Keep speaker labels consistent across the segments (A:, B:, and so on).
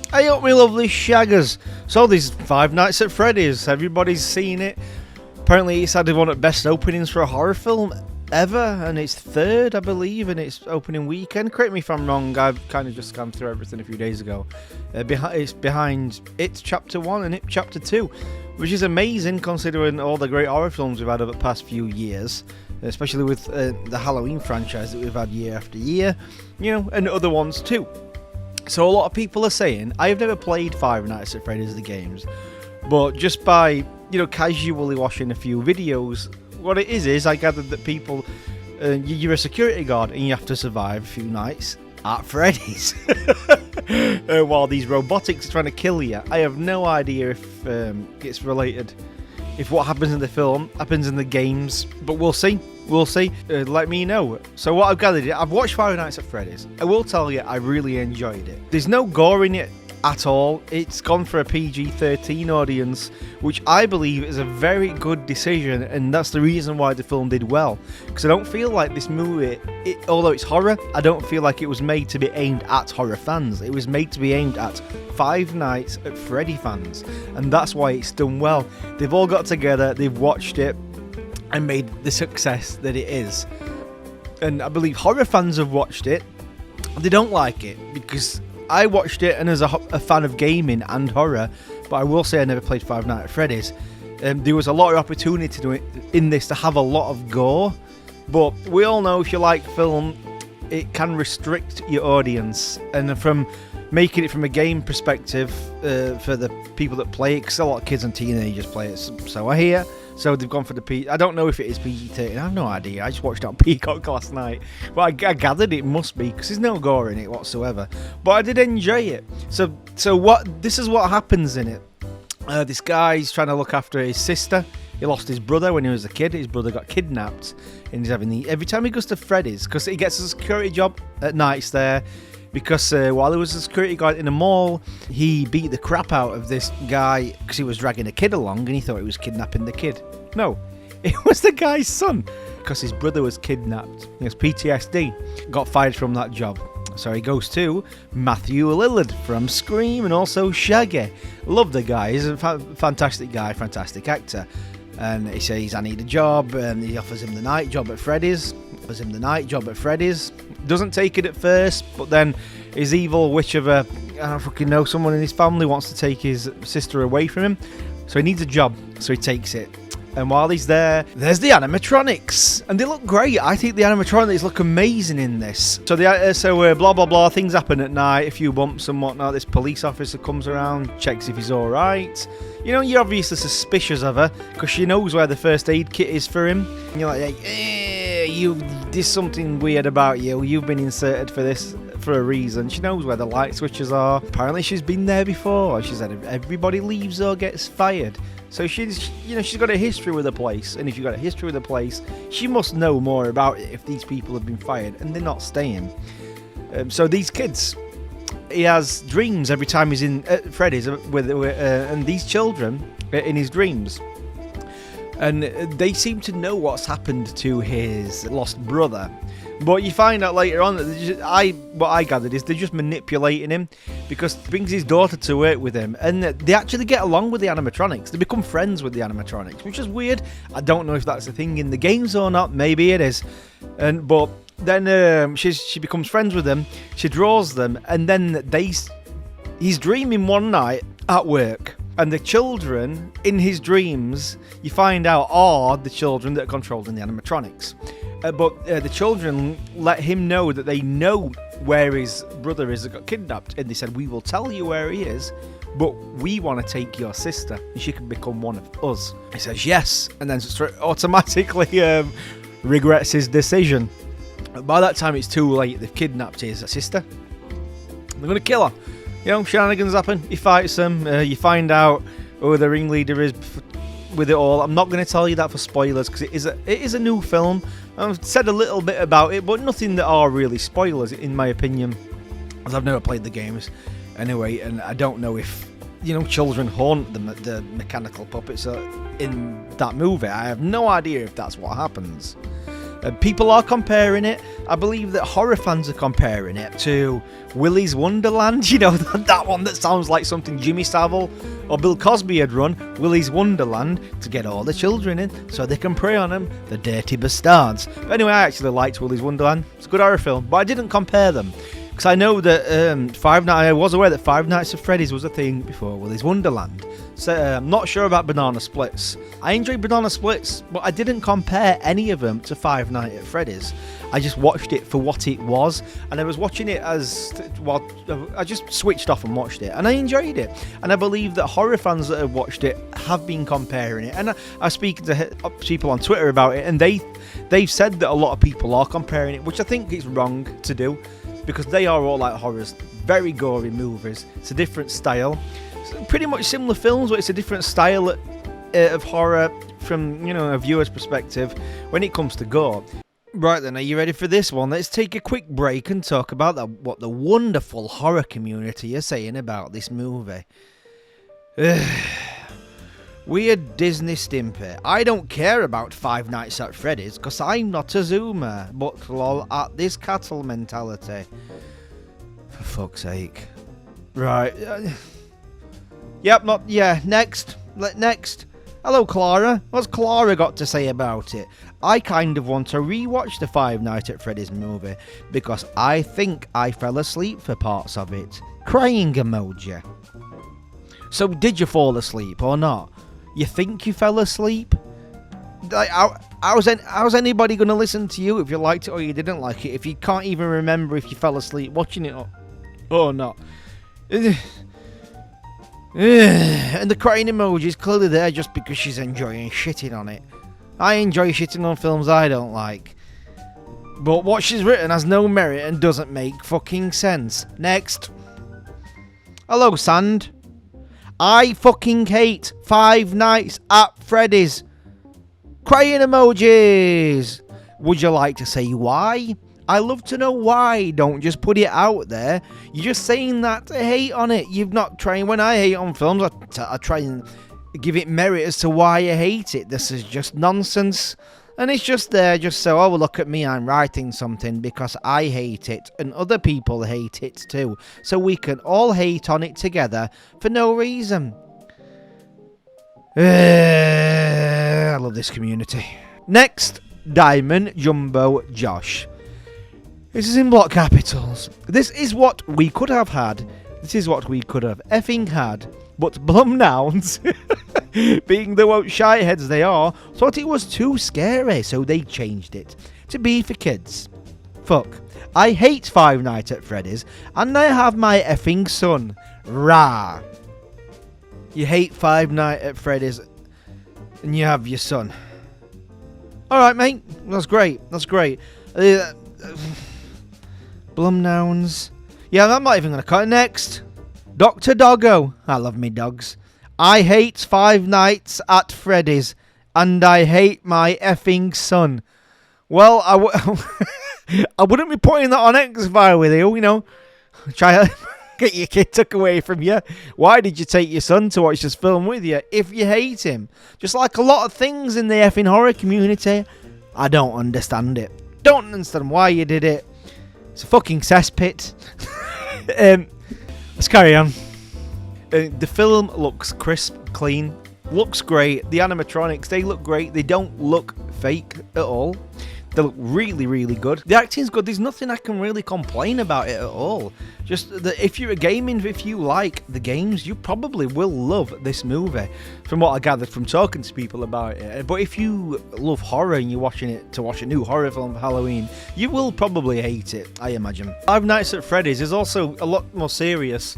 A: Hey up, my lovely shaggers. So there's Five Nights at Freddy's. Everybody's seen it. Apparently it's had one of the best openings for a horror film ever, and it's third, I believe, in its opening weekend. Correct me if I'm wrong, I've kind of just gone through everything a few days ago. It's behind It Chapter 1 and It Chapter 2, which is amazing considering all the great horror films we've had over the past few years, especially with the Halloween franchise that we've had year after year, and other ones too. So a lot of people are saying, I've never played Five Nights at Freddy's the games, but just by, casually watching a few videos, what it is I gathered that people, you're a security guard and you have to survive a few nights at Freddy's while these robotics are trying to kill you. I have no idea if it's related, if what happens in the film happens in the games, but we'll see. We'll see. Let me know. So what I've gathered, I've watched Five Nights at Freddy's. I will tell you, I really enjoyed it. There's no gore in it at all. It's gone for a PG-13 audience, which I believe is a very good decision, and that's the reason why the film did well. Because I don't feel like this movie, although it's horror, I don't feel like it was made to be aimed at horror fans. It was made to be aimed at Five Nights at Freddy fans, and that's why it's done well. They've all got together, they've watched it, and made the success that it is. And I believe horror fans have watched it. They don't like it because I watched it, and as a fan of gaming and horror, but I will say I never played Five Nights at Freddy's. There was a lot of opportunity to do it in this to have a lot of gore, but we all know if you like film, it can restrict your audience. And from making it from a game perspective for the people that play it, because a lot of kids and teenagers play it, so I hear. So they've gone for the I don't know if it is PG-13. I have no idea. I just watched it on Peacock last night. But I gathered it must be, because there's no gore in it whatsoever. But I did enjoy it. So this is what happens in it. This guy's trying to look after his sister. He lost his brother when he was a kid. His brother got kidnapped. And he's having every time he goes to Freddy's, because he gets a security job at nights there. Because while he was a security guard in a mall, he beat the crap out of this guy because he was dragging a kid along and he thought he was kidnapping the kid. No, it was the guy's son because his brother was kidnapped. He has PTSD, got fired from that job. So he goes to Mathew Lillard from Scream and also Shaggy. Love the guy, he's a fantastic guy, fantastic actor. And he says, I need a job, and he offers him the night job at Freddy's. Doesn't take it at first, but then his evil witch of I don't fucking know, someone in his family wants to take his sister away from him. So he needs a job, so he takes it. And while he's there, there's the animatronics, and they look great. I think the animatronics look amazing in this. So blah blah blah, things happen at night, a few bumps and whatnot. This police officer comes around, checks if he's all right. You're obviously suspicious of her because she knows where the first aid kit is for him. And you're like, there's something weird about you. You've been inserted for this for a reason. She knows where the light switches are. Apparently, she's been there before. She said if everybody leaves or gets fired. So she's got a history with the place, and if you've got a history with the place, she must know more about it if these people have been fired and they're not staying. So these kids, he has dreams every time he's in Freddy's and these children in his dreams, and they seem to know what's happened to his lost brother. But you find out later on that what I gathered is they're just manipulating him because he brings his daughter to work with him, and they actually get along with the animatronics. They become friends with the animatronics, which is weird. I don't know if that's a thing in the games or not. Maybe it is. But then she becomes friends with them. She draws them, and then he's dreaming one night at work. And the children in his dreams, you find out, are the children that are controlling the animatronics. But the children let him know that they know where his brother is that got kidnapped. And they said, we will tell you where he is, but we want to take your sister and she can become one of us. He says yes, and then automatically regrets his decision. By that time, it's too late. They've kidnapped his sister. They're going to kill her. Shenanigans happen. He fights them. You find out who the ringleader is with it all. I'm not going to tell you that for spoilers because it is a new film. I've said a little bit about it, but nothing that are really spoilers in my opinion, as I've never played the games anyway, and I don't know if children haunt the mechanical puppets in that movie. I have no idea if that's what happens. People are comparing it. I believe that horror fans are comparing it to Willy's Wonderland. You know, that one that sounds like something Jimmy Savile or Bill Cosby had run. Willy's Wonderland, to get all the children in so they can prey on them, the dirty bastards. But anyway, I actually liked Willy's Wonderland. It's a good horror film, but I didn't compare them. Because I know that I was aware that Five Nights at Freddy's was a thing before Willy's Wonderland. So I'm not sure about Banana Splits. I enjoyed Banana Splits, but I didn't compare any of them to Five Nights at Freddy's. I just watched it for what it was, and I was watching it I just switched off and watched it, and I enjoyed it. And I believe that horror fans that have watched it have been comparing it. And I speak to people on Twitter about it, and they've said that a lot of people are comparing it, which I think is wrong to do. Because they are all like horrors, very gory movies. It's a different style. It's pretty much similar films, but it's a different style of horror from, a viewer's perspective when it comes to gore. Right then, are you ready for this one? Let's take a quick break and talk about what the wonderful horror community are saying about this movie. Weird Disney Stimpy. I don't care about Five Nights at Freddy's because I'm not a zoomer, but lol at this cattle mentality. For fuck's sake. Right. Next. Next. Hello, Clara. What's Clara got to say about it? I kind of want to rewatch the Five Nights at Freddy's movie because I think I fell asleep for parts of it. Crying emoji. So did you fall asleep or not? You think you fell asleep? Like, how's anybody going to listen to you if you liked it or you didn't like it if you can't even remember if you fell asleep watching it or not? And the crying emoji is clearly there just because she's enjoying shitting on it. I enjoy shitting on films I don't like. But what she's written has no merit and doesn't make fucking sense. Next. Hello, Sand. I fucking hate Five Nights at Freddy's. Crying emojis. Would you like to say why? I love to know why. Don't just put it out there. You're just saying that to hate on it. You've not tried. When I hate on films, I try and give it merit as to why I hate it. This is just nonsense. And it's just there just so, oh, look at me, I'm writing something because I hate it and other people hate it too. So we can all hate on it together for no reason. I love this community. Next, Diamond Jumbo Josh. This is in block capitals. This is what we could have had. This is what we could have effing had. But Blum Nouns, being the woke shy heads they are, thought it was too scary, so they changed it to be for kids. Fuck. I hate Five Nights at Freddy's, and I have my effing son. Rah. You hate Five Nights at Freddy's, and you have your son. Alright, mate. That's great. That's great. Blum Nouns. Yeah, I'm not even going to cut it. Next. Dr. Doggo. I love me dogs. I hate Five Nights at Freddy's. And I hate my effing son. Well, I wouldn't be putting that on X-File with you, Try to get your kid took away from you. Why did you take your son to watch this film with you if you hate him? Just like a lot of things in the effing horror community. I don't understand it. Don't understand why you did it. It's a fucking cesspit. Let's carry on. The film looks crisp, clean, looks great. The animatronics, they look great. They don't look fake at all. They look really, really good. The acting's good. There's nothing I can really complain about it at all. Just that if you're a gaming, if you like the games, you probably will love this movie, from what I gathered from talking to people about it. But if you love horror and you're watching it to watch a new horror film for Halloween, you will probably hate it, I imagine. Five Nights at Freddy's is also a lot more serious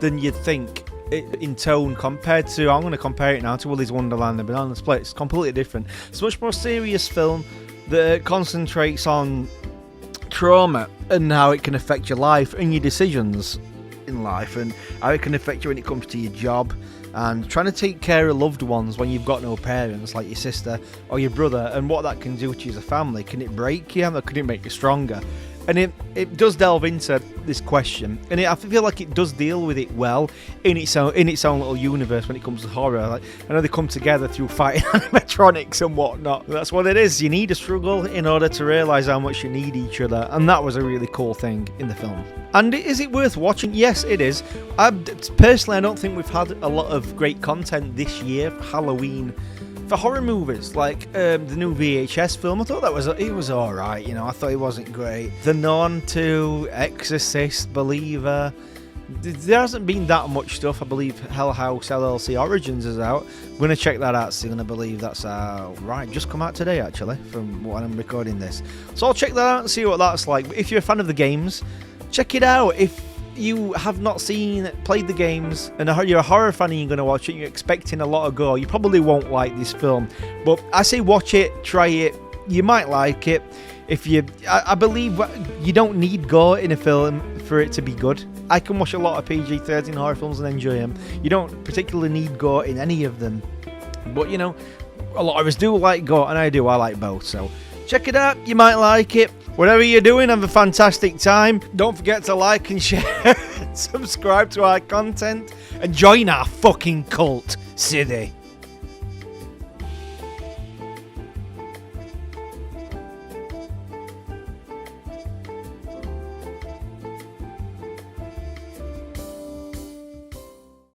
A: than you'd think in tone compared to, I'm going to compare it now to Willy's Wonderland and Banana Split. It's completely different. It's a much more serious film that concentrates on trauma and how it can affect your life and your decisions in life, and how it can affect you when it comes to your job and trying to take care of loved ones when you've got no parents, like your sister or your brother, and what that can do to you as a family. Can it break you or can it make you stronger? And it does delve into this question, and I feel like it does deal with it well in its own little universe when it comes to horror. Like, I know they come together through fighting animatronics and whatnot. That's what it is. You need a struggle in order to realise how much you need each other, and that was a really cool thing in the film. And is it worth watching? Yes, it is. Personally, I don't think we've had a lot of great content this year for Halloween. For horror movies, like the new VHS film, I thought it was alright, you know, I thought it wasn't great. The Nun 2, Exorcist, Believer, there hasn't been that much stuff. I believe Hell House LLC Origins is out. I'm going to check that out soon. I believe that's out, right, just come out today actually, from when I'm recording this. So I'll check that out and see what that's like. But if you're a fan of the games, check it out. If you have not played the games, and you're a horror fan and you're going to watch it, you're expecting a lot of gore, you probably won't like this film. But I say watch it, try it, you might like it. I believe you don't need gore in a film for it to be good. I can watch a lot of PG-13 horror films and enjoy them. You don't particularly need gore in any of them. But, you know, a lot of us do like gore, and I like both. So check it out, you might like it. Whatever you're doing, have a fantastic time. Don't forget to like and share and subscribe to our content, and join our fucking cult, City.